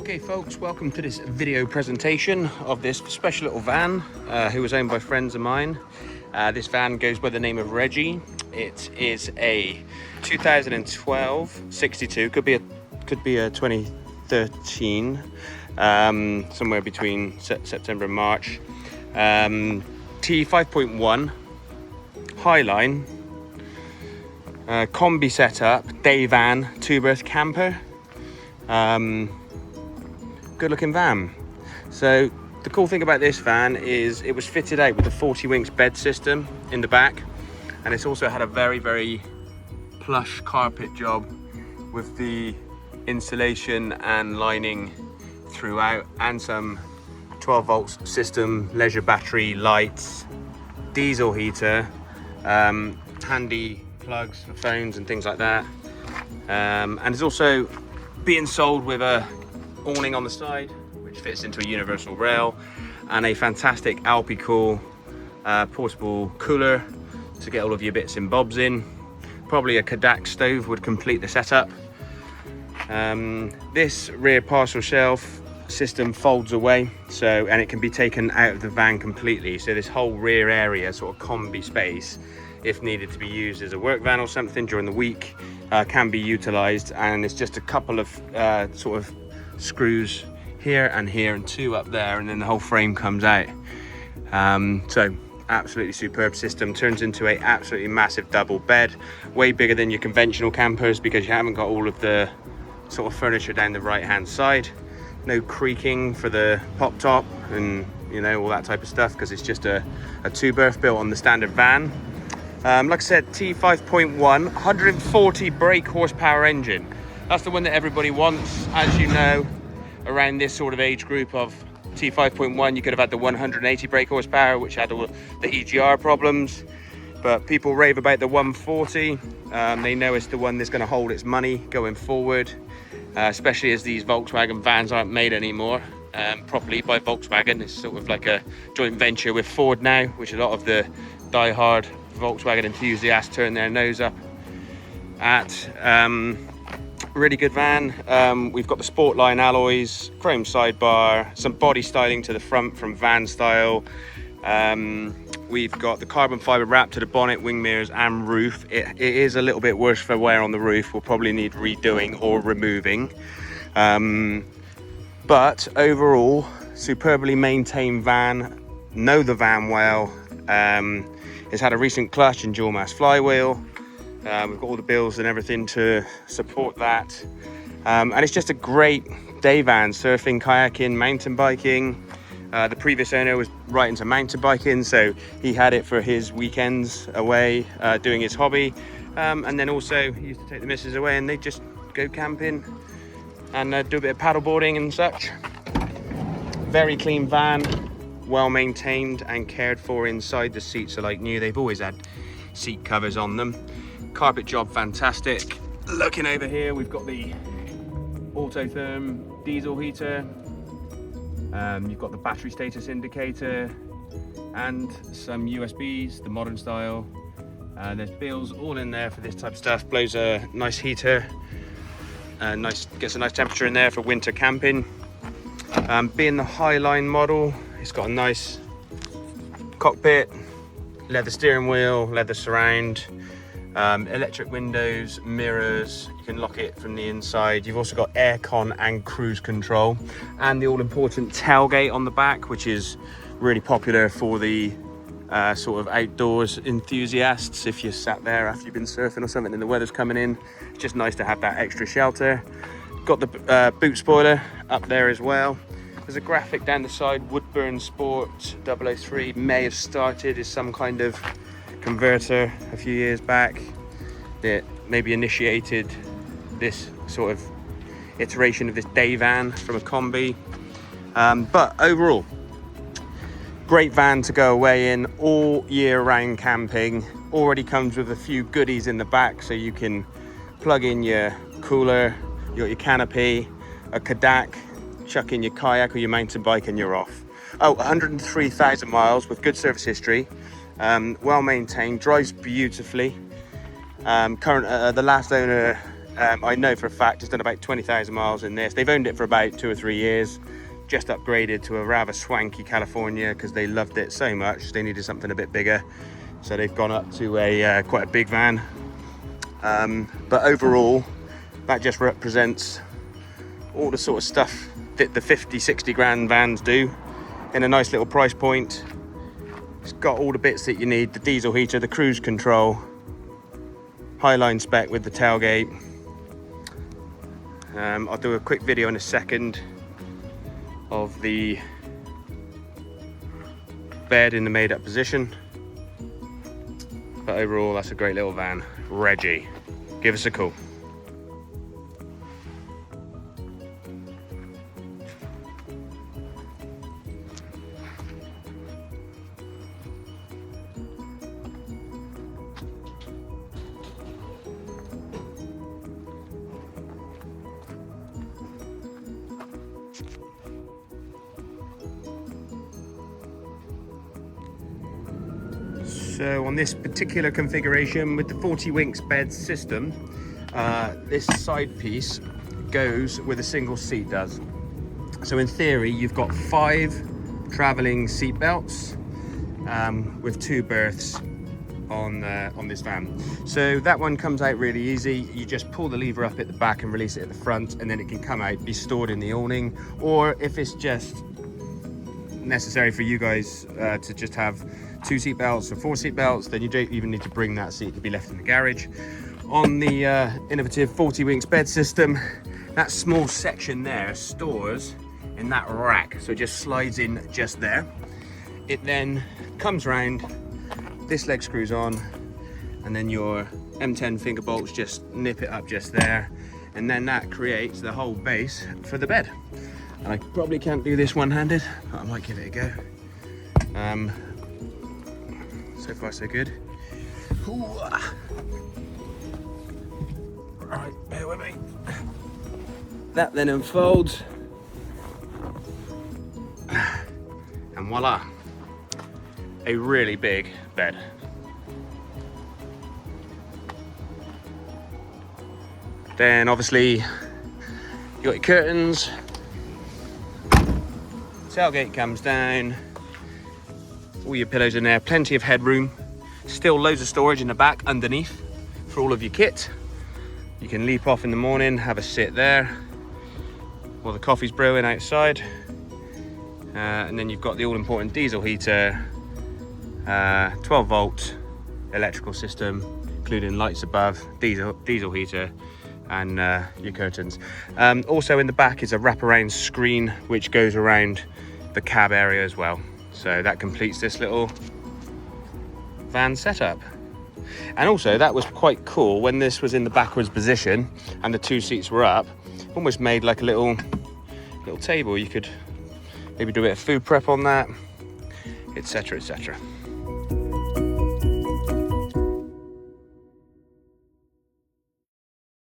Okay folks, welcome to this video presentation of this special little van who was owned by friends of mine. This van goes by the name of Reggie. It is a 2012 62, could be a 2013, somewhere between September and March. T5.1 Highline, combi setup, day van, two-berth camper. Good looking van. So the cool thing about this van is it was fitted out with the 40 Winks bed system in the back, and it's also had a very plush carpet job with the insulation and lining throughout, and some 12 volts system, leisure battery, lights, diesel heater, handy plugs for phones and things like that, and it's also being sold with a awning on the side which fits into a universal rail, and a fantastic Alpicool portable cooler to get all of your bits and bobs in. Probably a Kodak stove would complete the setup. This rear parcel shelf system folds away, and it can be taken out of the van completely, so this whole rear area, sort of combi space, if needed to be used as a work van or something during the week, can be utilized. And it's just a couple of sort of screws here and two up there, and then the whole frame comes out. So absolutely superb system. Turns into a absolutely massive double bed, way bigger than your conventional campers because you haven't got all of the sort of furniture down the right hand side. No creaking for the pop top and all that type of stuff, because it's just a two-berth built on the standard van. Like I said, T5.1, 140 brake horsepower engine. That's the one that everybody wants. As you know, around this sort of age group of T5.1, you could have had the 180 brake horsepower, which had all the EGR problems. But people rave about the 140. They know it's the one that's going to hold its money going forward, especially as these Volkswagen vans aren't made anymore properly by Volkswagen. It's sort of like a joint venture with Ford now, which a lot of the die-hard Volkswagen enthusiasts turn their nose up at. Really good van. We've got the Sportline alloys, chrome sidebar, some body styling to the front from Van Style. We've got the carbon fiber wrap to the bonnet, wing mirrors and roof. It is a little bit worse for wear on the roof. We'll probably need redoing or removing. But overall, superbly maintained van. Know the van well. It's had a recent clutch and dual mass flywheel. We've got all the bills and everything to support that. And it's just a great day van, surfing, kayaking, mountain biking. The previous owner was right into mountain biking, so he had it for his weekends away doing his hobby. And then also he used to take the missus away and they'd just go camping and do a bit of paddle boarding and such. Very clean van, well maintained and cared for inside. The seats are like new. They've always had seat covers on them. Carpet job fantastic. Looking over here, we've got the Autotherm diesel heater. You've got the battery status indicator and some USBs, the modern style. There's bills all in there for this type of stuff. Blows a nice heater, gets a nice temperature in there for winter camping. Being the Highline model, it's got a nice cockpit, leather steering wheel, leather surround, electric windows, mirrors. You can lock it from the inside. You've also got aircon and cruise control, and the all-important tailgate on the back, which is really popular for the sort of outdoors enthusiasts. If you're sat there after you've been surfing or something and the weather's coming in, it's just nice to have that extra shelter. Got the boot spoiler up there as well. There's a graphic down the side. Woodburn Sport 003 may have started as some kind of converter a few years back that maybe initiated this sort of iteration of this day van from a combi. But overall, great van to go away in all year round camping. Already comes with a few goodies in the back, so you can plug in your cooler, your canopy, a Kodak, chuck in your kayak or your mountain bike and you're off. 103,000 miles with good service history. Well maintained, drives beautifully. The last owner I know for a fact it's done about 20,000 miles in this. They've owned it for about 2 or 3 years, just upgraded to a rather swanky California because they loved it so much they needed something a bit bigger, so they've gone up to a quite a big van. But overall that just represents all the sort of stuff that the 50-60 grand vans do in a nice little price point. It's got all the bits that you need: the diesel heater, the cruise control, Highline spec with the tailgate. I'll do a quick video in a second of the bed in the made up position, but overall that's a great little van. Reggie, give us a call. So on this particular configuration with the 40 Winks bed system, this side piece goes with a single seat does. So in theory you've got 5 traveling seat belts with 2 berths on this van. So that one comes out really easy. You just pull the lever up at the back and release it at the front, and then it can come out, be stored in the awning. Or if it's just necessary for you guys to just have 2 seat belts or 4 seat belts, then you don't even need to bring that seat. It can be left in the garage. On the innovative 40 Winks bed system, that small section there stores in that rack, so it just slides in just there. It then comes round, this leg screws on, and then your M10 finger bolts just nip it up just there, and then that creates the whole base for the bed. And I probably can't do this one-handed, but I might give it a go. So far so good. Right, bear with me. That then unfolds, and voila, a really big bed. Then obviously you got your curtains, tailgate comes down, all your pillows in there, plenty of headroom, still loads of storage in the back underneath for all of your kit. You can leap off in the morning, have a sit there while the coffee's brewing outside, and then you've got the all-important diesel heater, 12 volt electrical system including lights above, diesel heater, and your curtains. Also in the back is a wraparound screen which goes around the cab area as well. So that completes this little van setup. And also that was quite cool when this was in the backwards position and the 2 seats were up, almost made like a little table. You could maybe do a bit of food prep on that, etc, etc.